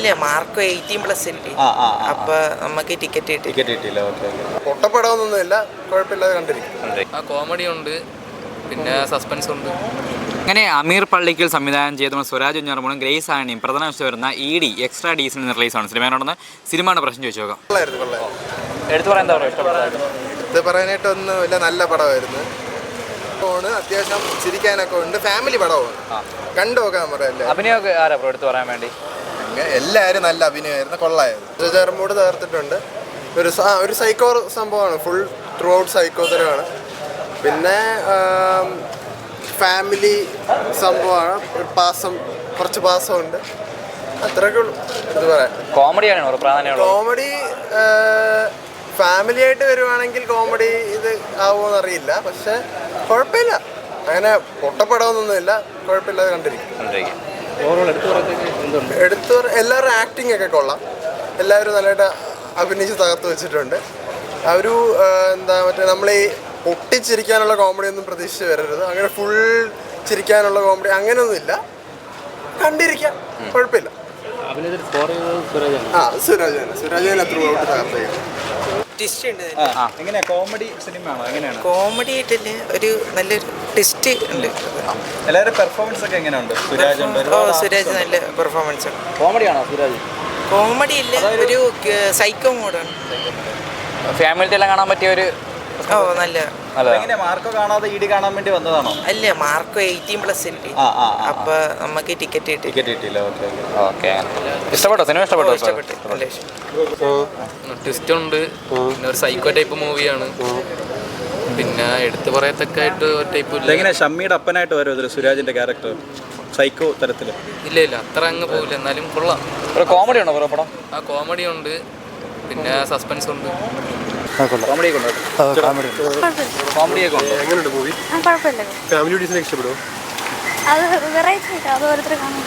അല്ല മാർക്ക് 18+ ഉണ്ട്. അപ്പൊ നമുക്ക് ടിക്കറ്റ് കിട്ടിയില്ല. പൊട്ടപ്പെടാവുന്നൊന്നുമില്ല, കുഴപ്പമില്ലാതെ കണ്ടിരിക്കും. കോമഡി ഉണ്ട്, പിന്നെ സസ്പെൻസ് ഉണ്ട്. അങ്ങനെ അമീർ പള്ളിക്കൽ സംവിധാനം ചെയ്ത സ്വരാജ് കുഞ്ഞാറമ്മൂടും ഗ്രേസ് ആണിയും പ്രധാന വേഷം വരുന്ന ED എക്സ്ട്രാ ഡീസൽ റിലീസാണ്. സിനിമയോടൊന്ന് സിനിമയുടെ പ്രശ്നം ചോദിച്ചു നോക്കാം. എടുത്തു പറയാൻ എന്താ പറയുക? എടുത്ത് പറയാനായിട്ടൊന്നുമില്ല, നല്ല പടമായിരുന്നു. അത്യാവശ്യം ചിരിക്കാനൊക്കെ ഉണ്ട്, ഫാമിലി പടമാണ്, കണ്ടു നോക്കാൻ പറയല്ലേ. അഭിനയമൊക്കെ ആരാ ബ്രോ എടുത്ത് പറയാൻ വേണ്ടി? എല്ലാവരും നല്ല അഭിനയമായിരുന്നു, കൊള്ളായിരുന്നു. ചേർമൂട് തകർത്തിട്ടുണ്ട്. ഒരു സൈക്കോ സംഭവമാണ്, ഫുൾ ത്രൂ ഔട്ട് സൈക്കോ തരമാണ്. പിന്നെ ഫാമിലി സംഭവമാണ്, കുറച്ച് പാസമുണ്ട്, അത്രയൊക്കെ ഉള്ളൂ. ഇത് പറയാം. കോമഡി ഫാമിലി ആയിട്ട് വരുവാണെങ്കിൽ കോമഡി ഇത് ആവുമോന്ന് അറിയില്ല, പക്ഷെ കുഴപ്പമില്ല, അങ്ങനെ പൊട്ടപ്പെടാവുന്നൊന്നുമില്ല, കുഴപ്പമില്ലാതെ കണ്ടിരിക്കും. എല്ലാവരും ആക്ടിങ് ഒക്കെ കൊള്ളാം, എല്ലാവരും നല്ലതായിട്ട് അഭിനയിച്ച് തകർത്ത് വെച്ചിട്ടുണ്ട്. ഒരു മറ്റേ നമ്മളീ പൊട്ടിച്ചിരിക്കാനുള്ള കോമഡി ഒന്നും പ്രതീക്ഷിച്ച് വരരുത്, അങ്ങനെ ഫുൾ ചിരിക്കാനുള്ള കോമഡി അങ്ങനെയൊന്നുമില്ല, കണ്ടിരിക്കാം, കുഴപ്പമില്ല. സുരാജ് ത്രൂ ഔട്ട് തകർത്ത്. കോമഡി സിനിമയാണോ? എങ്ങനെയാണ്? കോമഡി ആയിട്ടല്ലേ, ഒരു നല്ലൊരു ട്വിസ്റ്റ് ഉണ്ട്. എല്ലാവരും പെർഫോമൻസ് ഒക്കെ എങ്ങനെയുണ്ട്? സുരാജ് നല്ല പെർഫോമൻസ് ഉണ്ട്. കോമഡിയാണോ സുരാജ്? കോമഡി ഇല്ല, ഒരു സൈക്കോ മോഡാണ്. ഫാമിലി എല്ലാം കാണാൻ പറ്റിയ ഒരു നല്ല. മാർക്കോ കാണാതെ ED കാണാൻ വേണ്ടി വന്നതാണോ? അല്ല മാർക്ക് 18+ ഉണ്ട്. അപ്പൊ നമുക്ക് ടിക്കറ്റ് കിട്ടിയില്ല. ഇഷ്ടപ്പെട്ടോ? സിനിമ ഇഷ്ടപ്പെട്ടോ? ട്വിസ്റ്റ് ഉണ്ട്, പിന്നെ ഒരു സൈക്കോ ടൈപ്പ് മൂവിയാണ്, പിന്നെ എടുത്തു പറയത്തക്കായിട്ട് ഒരു ടൈപ്പ്. എങ്ങനെ ഷമ്മിയുടെ അപ്പനായിട്ട് വരും സുരാജിന്റെ ക്യാരക്ടർ സൈക്കോ തരത്തില്? ഇല്ല അത്ര അങ്ങ് പോകില്ല, എന്നാലും കൊള്ളാം. കോമഡി ഉണ്ടോ ബ്രോ പടം? കോമഡി ഉണ്ട്, പിന്നെ സസ്പെൻസ് ഉണ്ട്. കോമഡിയൊക്കെ ഉണ്ടോ? എങ്ങനെയുണ്ട് മൂവി? ഫാമിലി ഓഡിയൻസിനെ ഇഷ്ടപ്പെടുമോ? അത് വെറൈറ്റി ആയിട്ട് അത് ഓരോരുത്തർ കാണും.